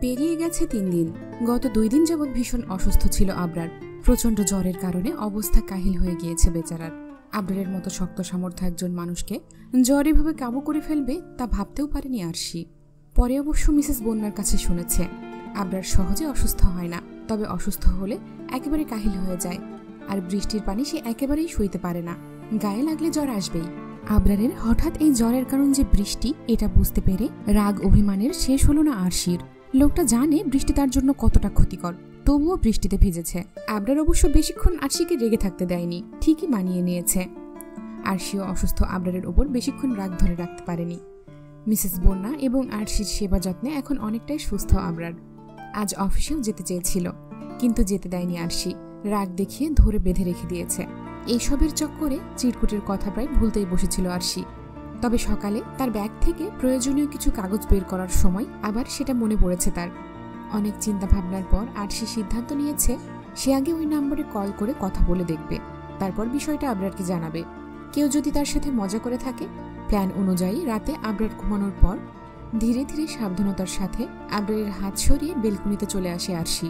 পেরিয়ে গেছে 3 দিন। গত 2 দিন যাবৎ ভীষণ অসুস্থ ছিল আবরার। প্রচন্ড জ্বরের কারণে অবস্থা কাহিল হয়ে গিয়েছে বেচারার। আবরারের মতো শক্ত সামর্থ্য একজন মানুষকে জ্বর এভাবে কাবু করে ফেলবে তা ভাবতেও পারেনি আরশি। পরে অবশ্য মিসেস বন্যার কাছে শুনেছে আবরার সহজে অসুস্থ হয় না, তবে অসুস্থ হলে একেবারে কাহিল হয়ে যায়। আর বৃষ্টির পানি সে একেবারেই সইতে পারে না, গায়ে লাগলে জ্বর আসবেই। আবরারের হঠাৎ এই জ্বরের কারণ যে বৃষ্টি, এটা বুঝতে পেরে রাগ অভিমানের শেষ হলো না আরশির। লোকটা জানে বৃষ্টি তার জন্য কতটা ক্ষতিকর, তবুও বৃষ্টিতে ভিজেছে। আবরার অবশ্য বেশিক্ষণ আরশিকে রেগে থাকতে দেয়নি, ঠিকই মানিয়ে নিয়েছে। আরশিও অসুস্থ আবরারের ওপর বেশিক্ষণ রাগ ধরে রাখতে পারেনি। মিসেস বন্যা এবং আরশির সেবা যত্নে এখন অনেকটাই সুস্থ আবরার। আজ অফিসেও যেতে চেয়েছিল, কিন্তু যেতে দেয়নি আরশি। রাগ দেখিয়ে ধরে বেঁধে রেখে দিয়েছে। এইসবের চক্করে চিরকুটের কথা প্রায় ভুলতেই বসেছিল আরশি। তবে সকালে তার ব্যাগ থেকে প্রয়োজনীয় কিছু কাগজ বের করার সময় আবার সেটা মনে পড়েছে তার। অনেক চিন্তা ভাবনার পর আরশি সিদ্ধান্ত নিয়েছে সে আগে ওই নম্বরে কল করে কথা বলে দেখবে, তারপর বিষয়টা আবরারকে জানাবে। কেউ যদি তার সাথে মজা করে থাকে। প্ল্যান অনুযায়ী রাতে আবরার ঘুমানোর পর ধীরে ধীরে সাবধানতার সাথে আবরারের হাত সরিয়ে বেলকুনিতে চলে আসে আরশি।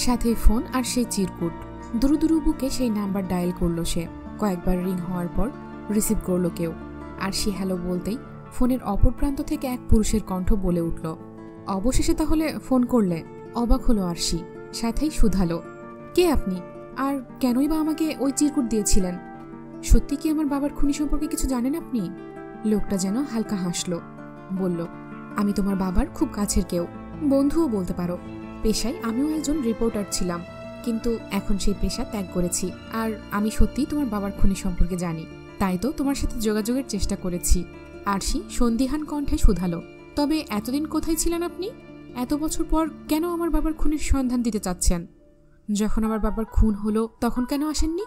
সাথে ফোন আর সেই চিরকুট। দুরু বুকে সেই নাম্বার ডায়াল করলো সে। কয়েকবার রিং হওয়ার পর রিসিভ করলো কেউ। আরশি হ্যালো বলতেই ফোনের অপর প্রান্ত থেকে এক পুরুষের কণ্ঠ বলে উঠল, অবশেষে তাহলে ফোন করলে? অবাক হলো আরশি, সাথেই শুধালো, কে আপনি? আর কেনই বা আমাকে ওই চিরকুট দিয়েছিলেন? সত্যি কি আমার বাবার খুনি সম্পর্কে কিছু জানেন আপনি? লোকটা যেন হালকা হাসলো, বলল, আমি তোমার বাবার খুব কাছের কেউ, বন্ধুও বলতে পারো। পেশায় আমিও একজন রিপোর্টার ছিলাম, কিন্তু এখন সেই পেশা ত্যাগ করেছি। আর আমি সত্যিই তোমার বাবার খুনি সম্পর্কে জানি, তাই তো তোমার সাথে যোগাযোগের চেষ্টা করেছি। আরশি সন্দিহান কণ্ঠে শুধালো, তবে এতদিন কোথায় ছিলেন আপনি? এত বছর পর কেন আমার বাবার খুনের সন্ধান দিতে চাচ্ছেন? যখন আমার বাবার খুন হলো তখন কেন আসেননি?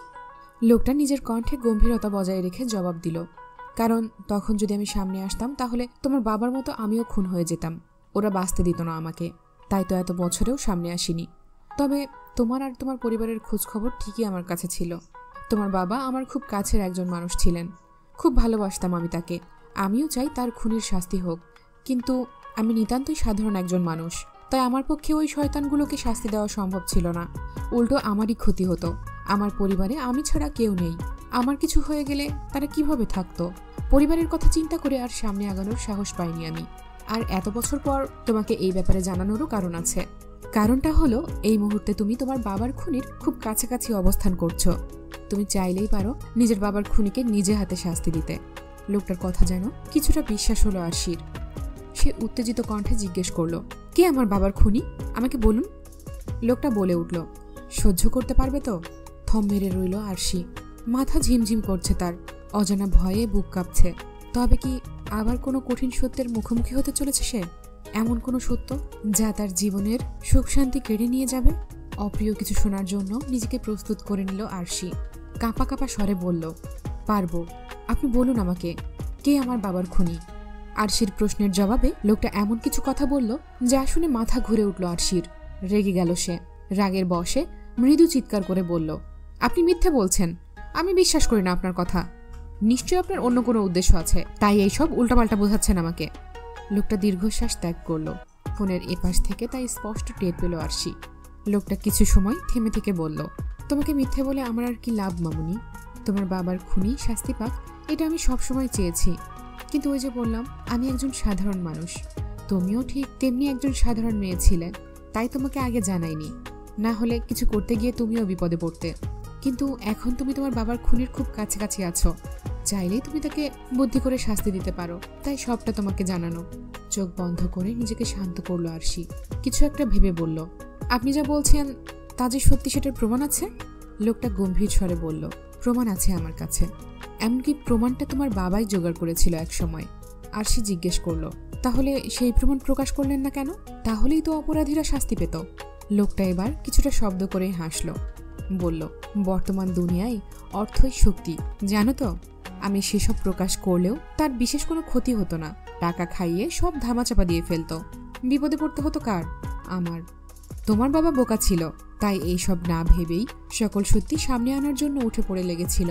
লোকটা নিজের কণ্ঠে গম্ভীরতা বজায় রেখে জবাব দিল, কারণ তখন যদি আমি সামনে আসতাম তাহলে তোমার বাবার মতো আমিও খুন হয়ে যেতাম। ওরা বাঁচতে দিত না আমাকে, তাই তো এত বছরেও সামনে আসিনি। তবে তোমার আর তোমার পরিবারের খোঁজ খবর ঠিকই আমার কাছে ছিল। তোমার বাবা আমার খুব কাছের একজন মানুষ ছিলেন, খুব ভালোবাসতাম আমি তাকে। আমিও চাই তার খুনির শাস্তি হোক, কিন্তু আমি নিতান্তই সাধারণ একজন মানুষ, তাই আমার পক্ষে ওই শয়তানগুলোকে শাস্তি দেওয়া সম্ভব ছিল না। উল্টো আমারই ক্ষতি হতো। আমার পরিবারে আমি ছাড়া কেউ নেই। আমার কিছু হয়ে গেলে তারা কিভাবে থাকতো? পরিবারের কথা চিন্তা করে আর সামনে আগানোর সাহস পাইনি আমি। আর এত বছর পর তোমাকে এই ব্যাপারে জানানোরও কারণ আছে। কারণটা হলো, এই মুহূর্তে তুমি তোমার বাবার খুনির খুব কাছাকাছি অবস্থান করছো। তুমি চাইলেই পারো নিজের বাবার খুনিকে নিজে হাতে শাস্তি দিতে। লোকটার কথা যেন কিছুটা বিশ্বাস হলো আরশির। সে উত্তেজিত কণ্ঠে জিজ্ঞেস করলো, কে আমার বাবার খুনি? আমাকে বলুন। লোকটা বলে উঠল, সহ্য করতে পারবে তো? থম মেরে রইল আরশি। মাথা ঝিমঝিম করছে তার, অজানা ভয়ে বুক কাঁপছে। তবে কি আবার কোনো কঠিন সত্যের মুখোমুখি হতে চলেছে সে? এমন কোনো সত্য যা তার জীবনের সুখ শান্তি কেড়ে নিয়ে যাবে? অপ্রিয় কিছু শোনার জন্য নিজেকে প্রস্তুত করে নিল আরশি। কাঁপা কাঁপা স্বরে বলল, পারবো। আপনি বলুন আমাকে, কে আমার বাবার খুনি? আরশির প্রশ্নের জবাবে লোকটা এমন কিছু কথা বলল যা শুনে মাথা ঘুরে উঠল আরশির। রেগে গেল সে। রাগের বশে মৃদু চিৎকার করে বলল, আপনি মিথ্যে বলছেন। আমি বিশ্বাস করি না আপনার কথা। নিশ্চয়ই আপনার অন্য কোনো উদ্দেশ্য আছে, তাই এইসব উল্টাপাল্টা বোঝাচ্ছেন আমাকে। লোকটা দীর্ঘশ্বাস ত্যাগ করল। ফোনের এপাশ থেকে তাই স্পষ্ট টের পেল আরশি। লোকটা কিছু সময় থেমে থেকে বলল, তোমাকে মিথ্যে বলে আমার আর কি লাভ মামুনি? তোমার বাবার খুনি শাস্তি পাক, এটা আমি সবসময় চেয়েছি। কিন্তু ওই যে বললাম, আমি একজন সাধারণ মানুষ। তুমিও ঠিক তেমনি একজন সাধারণ মেয়ে ছিলে, তাই তোমাকে আগে জানাইনি। না হলে কিছু করতে গিয়ে তুমিও বিপদে পড়তে। কিন্তু এখন তুমি তোমার বাবার খুনির খুব কাছাকাছি আছো, চাইলেই তুমি তাকে বুদ্ধি করে শাস্তি দিতে পারো, তাই সবটা তোমাকে জানানো। চোখ বন্ধ করে নিজেকে শান্ত করলো আরশি। কিছু একটা ভেবে বলল, আপনি যা বলছেন তা যে সত্যি সেটার প্রমাণ আছে? লোকটা গম্ভীর স্বরে বলল, প্রমাণ আছে আমার কাছে। এমনকি প্রমাণটা তোমার বাবাই জোগাড় করেছিল এক সময়। আরশি জিজ্ঞেস করলো, তাহলে সেই প্রমাণ প্রকাশ করলেন না কেন? তাহলেই তো অপরাধীরা শাস্তি পেত। লোকটা এবার কিছুটা শব্দ করে হাসলো, বলল, বর্তমান দুনিয়ায় অর্থই শক্তি, জানো তো? আমি সেসব প্রকাশ করলেও তার বিশেষ কোনো ক্ষতি হতো না। টাকা খাইয়ে সব ধামাচাপা দিয়ে ফেলতো। বিপদে পড়তে হতো কার? আমার। তোমার বাবা বোকা ছিল, তাই এইসব না ভেবেই সকল সত্যি সামনে আনার জন্য উঠে পড়ে লেগেছিল।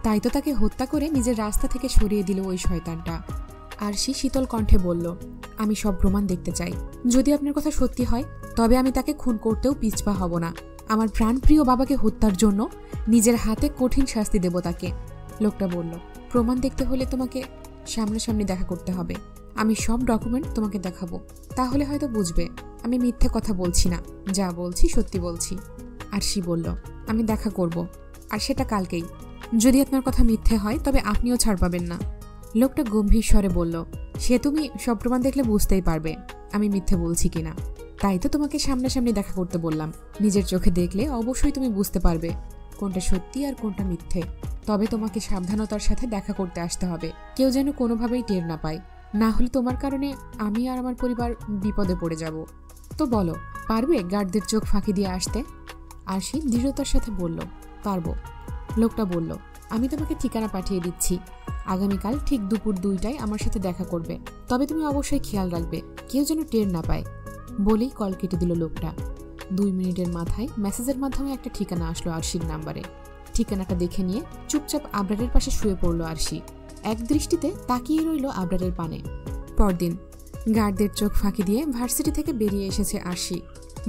তাই তো তাকে হত্যা করে নিজের রাস্তা থেকে সরিয়ে দিল ওই শয়তানটা। আরশি শীতল কণ্ঠে বলল, আমি সব প্রমাণ দেখতে চাই। যদি আপনার কথা সত্যি হয় তবে আমি তাকে খুন করতেও পিছপা হব না। আমার প্রাণপ্রিয় বাবাকে হত্যার জন্য নিজের হাতে কঠিন শাস্তি দেব তাকে। লোকটা বলল, প্রমাণ দেখতে হলে তোমাকে সামনাসামনি দেখা করতে হবে। আমি সব ডকুমেন্ট তোমাকে দেখাবো, তাহলে হয়তো বুঝবে আমি মিথ্যে কথা বলছি না, যা বলছি সত্যি বলছি। আরশি বলল, আমি দেখা করব, আর সেটা কালকেই। যদি আপনার কথা মিথ্যে হয় তবে আপনিও ছাড় পাবেন না। লোকটা গম্ভীর স্বরে বলল, সে তুমি সব প্রমাণ দেখলে বুঝতেই পারবে আমি মিথ্যে বলছি কিনা। তাই তো তোমাকে সামনাসামনি দেখা করতে বললাম। নিজের চোখে দেখলে অবশ্যই তুমি বুঝতে পারবে কোনটা সত্যি আর কোনটা মিথ্যে। তবে তোমাকে সাবধানতার সাথে দেখা করতে আসতে হবে, কেউ যেন কোনোভাবেই টের না পায়, না হলে তোমার কারণে আমি আর আমার পরিবার বিপদে পড়ে যাব। তো বলো, পারবে গার্ডদের চোখ ফাঁকি দিয়ে আসতে? আরশি দৃঢ়তার সাথে বলল, পারবো। লোকটা বলল, আমি তোমাকে ঠিকানা পাঠিয়ে দিচ্ছি। আগামীকাল ঠিক দুপুর 2টায় আমার সাথে দেখা করবে। তবে তুমি অবশ্যই খেয়াল রাখবে কেউ যেন টের না পায়। বলেই কল কেটে দিল লোকটা। 2 মিনিটের মাথায় মেসেজের মাধ্যমে একটা ঠিকানা আসলো আরশির নাম্বারে। ঠিকানাটা দেখে নিয়ে চুপচাপ আবরারের পাশে শুয়ে পড়ল আরশি। এক দৃষ্টিতে তাকিয়ে রইল আবরারের পানে। পরদিন গার্ডদের চোখ ফাঁকি দিয়ে ভার্সিটি থেকে বেরিয়ে এসেছে আরশি।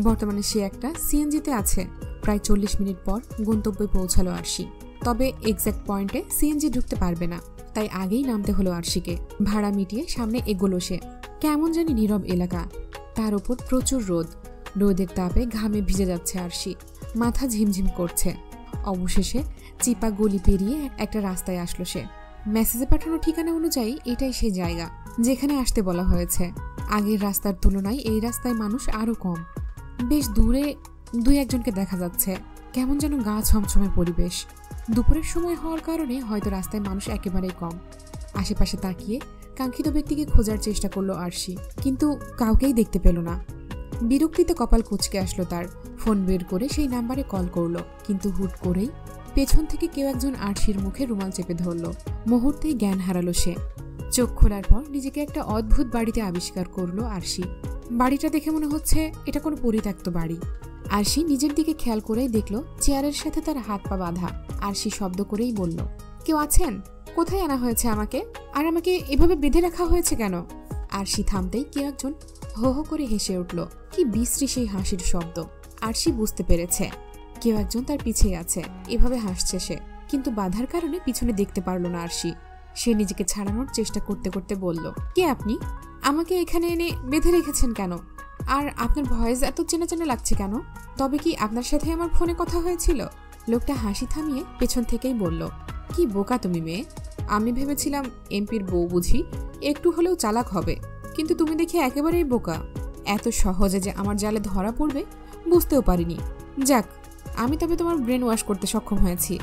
বর্তমানে সে একটা সিএনজিতে আছে। প্রায় 40 মিনিট পর গন্তব্যে পৌঁছালো আরশি। তবে এক্স্যাক্ট পয়েন্টে সিএনজি ঢুকতে পারবে না, তাই আগেই নামতে হলো আরশিকে। ভাড়া মিটিয়ে সামনে এগোলো সে। কেমন জানি নীরব এলাকা, তার উপর প্রচুর রোদ। রোদের তাপে ঘামে ভিজে যাচ্ছে আরশি, মাথা ঝিমঝিম করছে। অবশেষে চিপা গলি পেরিয়ে একটা রাস্তায় আসলো সে। মেসেজে পাঠানো ঠিকানা অনুযায়ী এটাই সেই জায়গা যেখানে আসতে বলা হয়েছে। আগের রাস্তার তুলনায় এই রাস্তায় মানুষ আরো কম। বেশ দূরে 2-1জনকে দেখা যাচ্ছে। কেমন যেন গা ছমছমের পরিবেশ। দুপুরের সময় হওয়ার কারণে হয়তো রাস্তায় মানুষ একেবারেই কম। আশেপাশে তাকিয়ে কাঙ্ক্ষিত ব্যক্তিকে খোঁজার চেষ্টা করলো আরশি, কিন্তু কাউকেই দেখতে পেল না। বিরক্তিতে কপাল কুঁচকে আসলো তার। ফোন বের করে সেই নাম্বারে কল করলো, কিন্তু হুট করেই পেছন থেকে কেউ একজন আরশির মুখে রুমাল চেপে ধরলো। মুহূর্তেই জ্ঞান হারালো সে। চোখ খোলার পর নিজেকে একটা অদ্ভুত বাড়িতে আবিষ্কার করলো আরশি। বাড়িটা দেখে মনে হচ্ছে এটা কোনো পরিত্যক্ত বাড়ি। আরশি নিজের দিকে খেয়াল করেই দেখলো চেয়ারের সাথে তার হাত পা বাঁধা। আরশি শব্দ করেই বলল, কেউ আছেন? কোথায় আনা হয়েছে আমাকে? আর আমাকে এভাবে বেঁধে রাখা হয়েছে কেন? আরশি থামতেই কেউ একজন হো হো করে হেসে উঠল। কি বিশ্রী সেই হাসির শব্দ। আরশি বুঝতে পেরেছে কেউ একজন তার পিছিয়ে আছে। এভাবে হাসছে সে, কিন্তু বাধার কারণে পিছনে দেখতে পারল না আরশি। সে নিজেকে ছাড়ানোর চেষ্টা করতে করতে বলল, কে আপনি? আমাকে এখানে এনে বেঁধে রেখেছেন কেন? আর আপনার ভয়েস এত চেনা চেনা লাগছে কেন? তবে কি আপনার সাথে আমার ফোনে কথা হয়েছিল? লোকটা হাসি থামিয়ে পেছন থেকেই বলল, কি বোকা তুমি মেয়ে। আমি ভেবেছিলাম এমপির বউ বুঝি একটু হলেও চালাক হবে, কিন্তু তুমি দেখি একেবারেই বোকা। এত সহজে যে আমার জালে ধরা পড়বে বুঝতেও পারিনি। যাক, আমি তবে তোমার ব্রেন ওয়াশ করতে সক্ষম হয়েছি।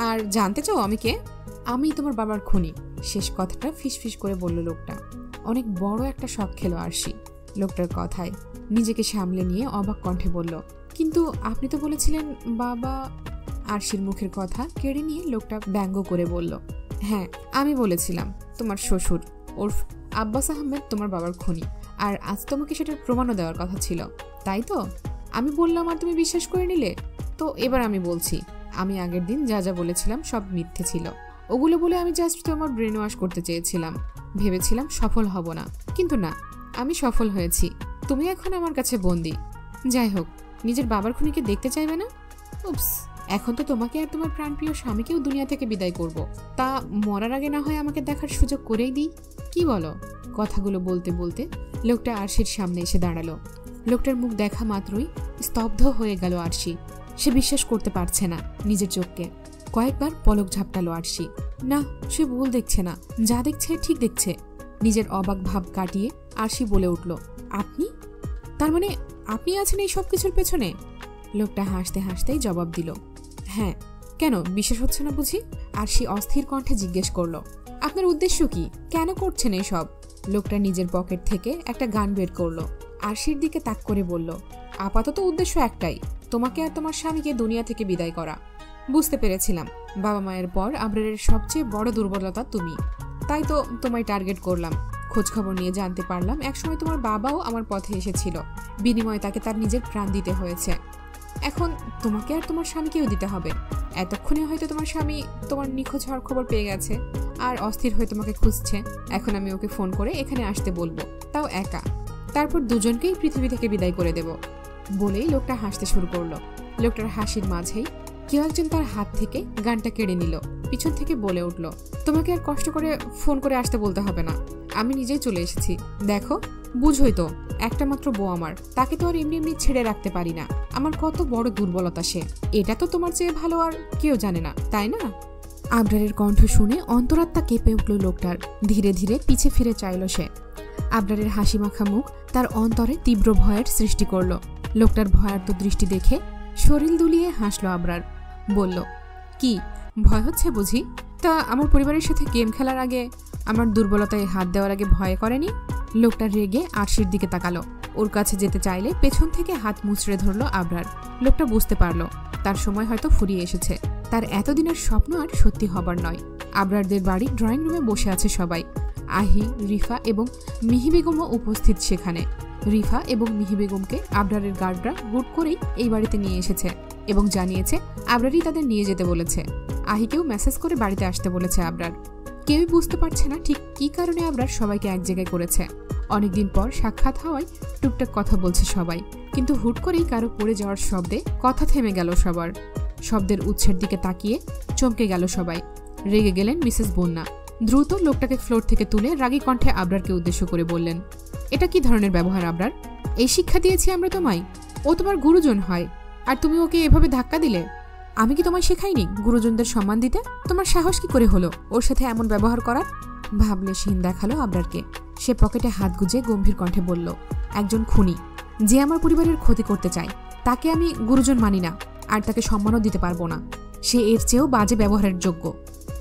আর জানতে চাও আমি কে? আমি তোমার বাবার খুনি। শেষ কথাটা ফিসফিস করে বলল লোকটা। অনেক বড় একটা শক খেলো আরশি লোকটার কথায়। নিজেকে সামলে নিয়ে অবাক কণ্ঠে বলল, কিন্তু আপনি তো বলেছিলেন বাবা। আরশির মুখের কথা কেড়ে নিয়ে লোকটা ব্যঙ্গ করে বলল, হ্যাঁ আমি বলেছিলাম তোমার শ্বশুর ওরফ আব্বাস আহমেদ তোমার বাবার খুনি। আর আজ তোমাকে সেটার প্রমাণও দেওয়ার কথা ছিল, তাই তো? আমি বললাম আর তুমি বিশ্বাস করে নিলে। তো এবার আমি বলছি, আমি আগের দিন যা যা বলেছিলাম সব মিথ্যে ছিল। ওগুলো বলে আমি জাস্ট তোমার ব্রেন ওয়াশ করতে চেয়েছিলাম। ভেবেছিলাম সফল হব না, কিন্তু না, আমি সফল হয়েছি। তুমি এখন আমার কাছে বন্দি। যাই হোক, নিজের বাবার খুনিকে দেখতে চাইবে না? উপস, এখন তো তোমাকে আর তোমার প্রাণপ্রিয় স্বামীকেও দুনিয়া থেকে বিদায় করব। তা মরার আগে না হয় আমাকে দেখার সুযোগ করেই দিই, কি বলো? কথাগুলো বলতে বলতে লোকটা আরশির সামনে এসে দাঁড়ালো। লোকটার মুখ দেখা মাত্রই স্তব্ধ হয়ে গেল আরশি। সে বিশ্বাস করতে পারছে না নিজের চোখকে। কয়েকবার পলক ঝাপটালো আরশি। না, সে ভুল দেখছে না, যা দেখছে ঠিক দেখছে। নিজের অবাক ভাব কাটিয়ে আরশি বলে উঠল, আপনি? তার মানে আপনি আছেন এই সব কিছুর পেছনে? লোকটা হাসতে হাসতেই জবাব দিল, হ্যাঁ। কেন বিশ্বাস হচ্ছে না বুঝি? আরশি অস্থির কণ্ঠে জিজ্ঞেস করলো, আপনার উদ্দেশ্য কি? কেন করছেন এই সব? লোকটা নিজের পকেট থেকে একটা গান বের করলো। আরশির দিকে তাক করে বলল, আপাতত উদ্দেশ্য একটাই, তোমাকে আর তোমার স্বামীকে দুনিয়া থেকে বিদায় করা। বুঝতে পেরেছিলাম বাবা মায়ের পর আবরারের সবচেয়ে বড় দুর্বলতা তুমি, তাই তো তোমায় টার্গেট করলাম। খোঁজখবর নিয়ে জানতে পারলাম একসময় তোমার বাবাও আমার পথে এসেছিল, বিনিময়ে তাকে তার নিজের প্রাণ দিতে হয়েছে। এখন তোমাকে আর তোমার স্বামীকেও দিতে হবে। এতক্ষণে হয়তো তোমার স্বামী তোমার নিখোঁজ হওয়ার খবর পেয়ে গেছে, আর অস্থির হয়ে তোমাকে খুঁজছে। এখন আমি ওকে ফোন করে এখানে আসতে বলবো, তাও একা। তারপর দুজনকেই পৃথিবী থেকে বিদায় করে দেব। বলেই লোকটা হাসতে শুরু করলো। লোকটার হাসির মাঝেই কেউ একজন তার হাত থেকে গানটা কেড়ে নিল। পিছন থেকে বলে উঠল, তোমাকে আর কষ্ট করে ফোন করে আসতে বলতে হবে না, আমি নিজেই চলে এসেছি। দেখো, বুঝোই তো, একটা মাত্র বউ আমার, তাকে তো আর এমনি এমনি ছেড়ে রাখতে পারি না। আমার কত বড় দুর্বলতা সে, এটা তো তোমার চেয়ে ভালো আর কেউ জানে না, তাই না? আবরারের কণ্ঠ শুনে অন্তরাত্মা কেঁপে উঠল লোকটার। ধীরে ধীরে পিছে ফিরে চাইল সে। আবরারের হাসি মাখা মুখ তার অন্তরে তীব্র ভয়ের সৃষ্টি করল। লোকটার ভয়ার্ত দৃষ্টি দেখে শরীর দুলিয়ে হাসল আবরার। বলল, কি ভয় হচ্ছে বুঝি? তা আমার পরিবারের সাথে গেম খেলার আগে, আমার দুর্বলতায় হাত দেওয়ার আগে ভয় করেনি? লোকটা রেগে আরশির দিকে তাকালো। ওর কাছে যেতে চাইলে পেছন থেকে হাত মুচড়ে ধরল আবরার। লোকটা বুঝতে পারল তার সময় হয়তো ফুরিয়ে এসেছে। তার এতদিনের স্বপ্ন আর সত্যি হবার নয়। আবরারদের বাড়ি ড্রয়িং রুমে বসে আছে সবাই। আহি, রিফা এবং মিহি বেগমও উপস্থিত সেখানে। রিফা এবং মিহি বেগমকে আবরারের গার্ডরা গুড করেই এই বাড়িতে নিয়ে এসেছে এবং জানিয়েছে আবরারই তাদের নিয়ে যেতে বলেছে। আহিকেও মেসেজ করে বাড়িতে আসতে বলেছে আবরার। কেউই বুঝতে পারছে না ঠিক কী কারণে আবরার সবাইকে এক জায়গায় করেছে। অনেকদিন পর সাক্ষাৎ হওয়ায় টুকটাক কথা বলছে সবাই, কিন্তু হুট করেই কারো পড়ে যাওয়ার শব্দে কথা থেমে গেল সবার। শব্দের উৎসের দিকে তাকিয়ে চমকে গেল সবাই। রেগে গেলেন মিসেস বন্যা। দ্রুত লোকটাকে ফ্লোর থেকে তুলে রাগী কণ্ঠে আবরারকে উদ্দেশ্য করে বললেন, এটা কি ধরনের ব্যবহার আবরার? এই শিক্ষা দিয়েছি আমরা তোমায়? ও তোমার গুরুজন হয়, আর তুমি ওকে এভাবে ধাক্কা দিলে? আমি কি তোমায় শেখাইনি গুরুজনদের সম্মান দিতে? তোমার সাহস কি করে হলো ওর সাথে এমন ব্যবহার করার? ভাবলেশহীন দেখালো আবরারকে। সে পকেটে হাত গুজে গম্ভীর কণ্ঠে বলল, একজন খুনি যে আমার পরিবারের ক্ষতি করতে চায়, তাকে আমি গুরুজন মানি না, আর তাকে সম্মানও দিতে পারবো না। সে এর চেয়েও বাজে ব্যবহারের যোগ্য।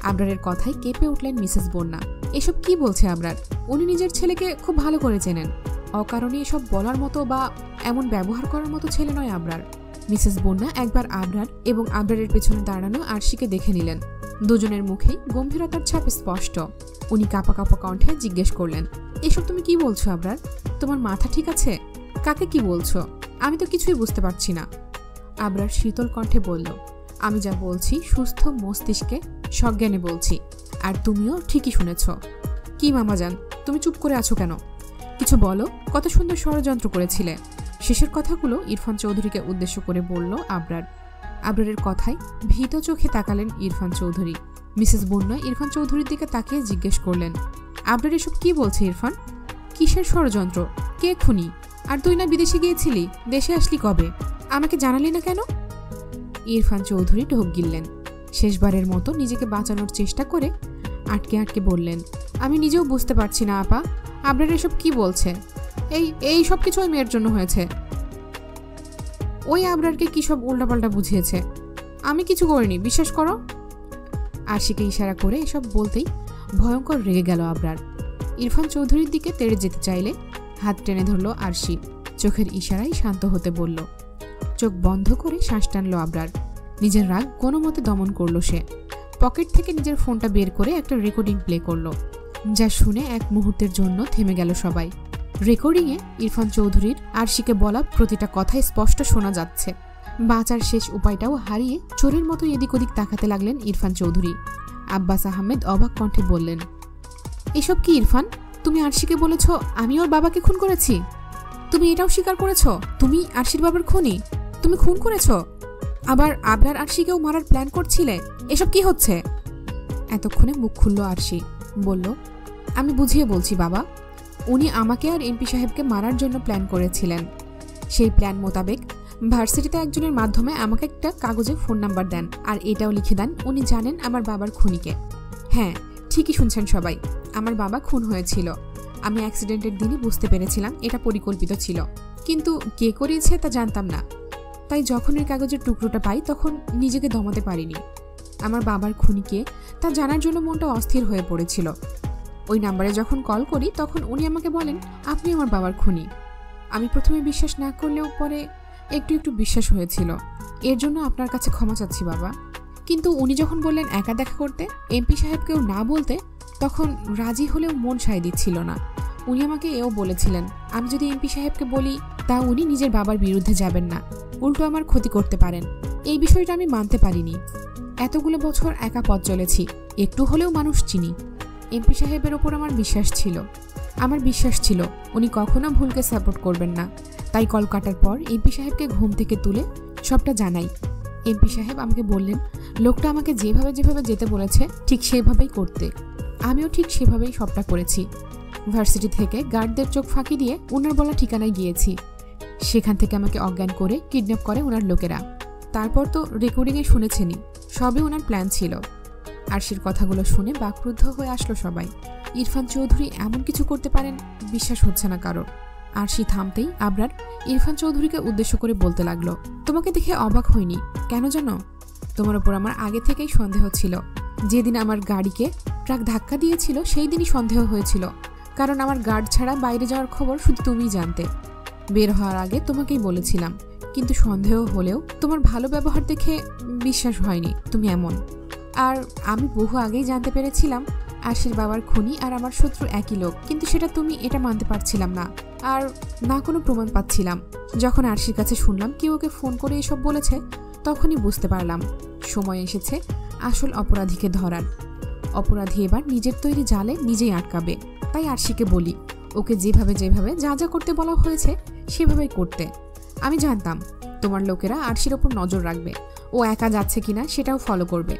আবরারের কথায় কেঁপে উঠলেন মিসেস বন্যা। এসব কি বলছে আবরার? উনি নিজের ছেলেকে খুব ভালো করে চেনেন। অকারণে এসব বলার মতো বা এমন ব্যবহার করার মতো ছেলে নয় আবরার। মিসেস বন্যা একবার আবরার এবং আবরারের পেছনে দাঁড়ানো আরশিকে দেখে নিলেন। দুজনের মুখেই গম্ভীরতার ছাপ স্পষ্ট। উনি কাঁপা কাঁপা কণ্ঠে জিজ্ঞেস করলেন, এসব তুমি কি বলছো আবরার? তোমার মাথা ঠিক আছে? কাকে কি বলছো? আমি তো কিছুই বুঝতে পারছি না। আবরার শীতল কণ্ঠে বলল, আমি যা বলছি সুস্থ মস্তিষ্কে সজ্ঞানে বলছি, আর তুমিও ঠিকই শুনেছ। কি মামাজান, তুমি চুপ করে আছো কেন? কিছু বলো, কত সুন্দর ষড়যন্ত্র করেছিলে। শেষের কথাগুলো ইরফান চৌধুরীকে উদ্দেশ্য করে বলল আবরার। আবরারের কথায় ভীত চোখে তাকালেন ইরফান চৌধুরী। মিসেস বন্যা ইরফান চৌধুরীর দিকে তাকিয়ে জিজ্ঞেস করলেন, আবরার এসব কি বলছে ইরফান? কিসের ষড়যন্ত্র? কে খুনি? আর তুই না বিদেশে গিয়েছিলি, দেশে আসলি কবে? আমাকে জানালি না কেন? ইরফান চৌধুরী ঢোক গিললেন। শেষবারের মতো নিজেকে বাঁচানোর চেষ্টা করে আটকে আটকে বললেন, আমি নিজেও বুঝতে পারছি না আপা, আবরার এসব কি বলছে? এই সব কিছু ওই মেয়ের জন্য হয়েছে। ওই আবরারকে কি সব উল্টাপাল্টা বুঝিয়েছে। আমি কিছু করিনি, বিশ্বাস করো। আরশিকে ইশারা করে এসব বলতেই ভয়ঙ্কর রেগে গেল আবরার। ইরফান চৌধুরীর দিকে তেড়ে যেতে চাইলে হাত টেনে ধরল আরশি। চোখের ইশারায় শান্ত হতে বলল। চোখ বন্ধ করে শ্বাস টানল আবরার। নিজের রাগ কোনো মতে দমন করল সে। পকেট থেকে নিজের ফোনটা বের করে একটা রেকর্ডিং প্লে করল, যা শুনে এক মুহূর্তের জন্য থেমে গেল সবাই। রেকর্ডিংয়ে ইরফান চৌধুরীর আরশিকে বলা প্রতিটা কথাই স্পষ্ট শোনা যাচ্ছে। বাঁচার শেষ উপায়টাও হারিয়ে চোরের মতো এদিক ওদিক তাকাতে লাগলেন ইরফান চৌধুরী। আব্বাস আহমেদ অবাক কণ্ঠে বললেন, এসব কি ইরফান? তুমি আরশিকে বলেছ আমি ওর বাবাকে খুন করেছি? তুমি এটাও স্বীকার করেছ তুমি আরশির বাবার খুনি? তুমি খুন করেছ, আবার আবরার আরশিকেও মারার প্ল্যান করছিলে? এসব কি হচ্ছে? এতক্ষণে মুখ খুলল আরশি। বলল, আমি বুঝিয়ে বলছি বাবা, উনি আমাকে আর এমপি সাহেবকে মারার জন্য প্ল্যান করেছিলেন। সেই প্ল্যান মোতাবেক ভার্সিটিতে একজনের মাধ্যমে আমাকে একটা কাগজে ফোন নাম্বার দেন, আর এটাও লিখে দেন উনি জানেন আমার বাবার খুনিকে। হ্যাঁ, ঠিকই শুনছেন সবাই, আমার বাবা খুন হয়েছিল। আমি অ্যাক্সিডেন্টের দিনই বুঝতে পেরেছিলাম এটা পরিকল্পিত ছিল, কিন্তু কে করিয়েছে তা জানতাম না। তাই যখন এই কাগজের টুকরোটা পাই তখন নিজেকে দমাতে পারিনি। আমার বাবার খুনিকে তা জানার জন্য মনটা অস্থির হয়ে পড়েছিল। ওই নাম্বারে যখন কল করি তখন উনি আমাকে বলেন আপনি আমার বাবার খুনি। আমি প্রথমে বিশ্বাস না করলেও পরে একটু একটু বিশ্বাস হয়েছিল। এর জন্য আপনার কাছে ক্ষমা চাচ্ছি বাবা। কিন্তু উনি যখন বললেন একা দেখা করতে, এমপি সাহেবকেও না বলতে, তখন রাজি হলেও মন সায় দিচ্ছিল না। উনি আমাকে এও বলেছিলেন আমি যদি এমপি সাহেবকে বলি তা উনি নিজের বাবার বিরুদ্ধে যাবেন না, উল্টো আমার ক্ষতি করতে পারেন। এই বিষয়টা আমি মানতে পারিনি। এতগুলো বছর একা পথ চলেছি, একটু হলেও মানুষ চিনি, এমপি সাহেবের ওপর আমার বিশ্বাস ছিল উনি কখনো ভুলকে সাপোর্ট করবেন না। তাই কল কাটার পর এমপি সাহেবকে ঘুম থেকে তুলে সবটা জানাই। এমপি সাহেব আমাকে বললেন লোকটা আমাকে যেভাবে যেতে বলেছে ঠিক সেভাবেই করতে। আমিও ঠিক সেভাবেই সবটা করেছি। ভার্সিটি থেকে গার্ডদের চোখ ফাঁকি দিয়ে ওনার বলা ঠিকানায় গিয়েছি। সেখান থেকে আমাকে অজ্ঞান করে কিডন্যাপ করে ওনার লোকেরা। তারপর তো রেকর্ডিংয়ে শুনেছেনই, সবই ওনার প্ল্যান ছিল। আরশির কথাগুলো শুনে বাকরুদ্ধ হয়ে আসলো সবাই। ইরফান চৌধুরী এমন কিছু করতে পারেন বিশ্বাস হচ্ছে না কারোর। আরশি থামতেই আবরার ইরফান চৌধুরীকে উদ্দেশ্য করে বলতে লাগলো, তোমাকে দেখে অবাক হয়নি কেন জানো? তোমার ওপর আমার আগে থেকেই সন্দেহ ছিল। যেদিন আমার গাড়িকে ট্রাক ধাক্কা দিয়েছিল সেই দিনই সন্দেহ হয়েছিল, কারণ আমার গার্ড ছাড়া বাইরে যাওয়ার খবর শুধু তুমিই জানতে। বের হওয়ার আগে তোমাকেই বলেছিলাম, কিন্তু সন্দেহ হলেও তোমার ভালো ব্যবহার দেখে বিশ্বাস হয়নি তুমি এমন। আর আমি বহু আগেই জানতে পেরেছিলাম আরশির বাবার খুনি আর আমার শত্রু একই লোক, কিন্তু সেটা তুমি এটা মানতে পারছিলাম না, আর না কোনো প্রমাণ পাচ্ছিলাম। যখন আরশির কাছে শুনলাম কেউ ওকে ফোন করে এসব বলেছে, তখনই বুঝতে পারলাম সময় এসেছে আসল অপরাধীকে ধরার। অপরাধী এবার নিজের তৈরি জালে নিজেই আটকাবে। তাই আরশিকে বলি ওকে যেভাবে যা করতে বলা হয়েছে সেভাবেই করতে। আমি জানতাম তোমার লোকেরা আরশির ওপর নজর রাখবে, ও একা যাচ্ছে কিনা সেটাও ফলো করবে।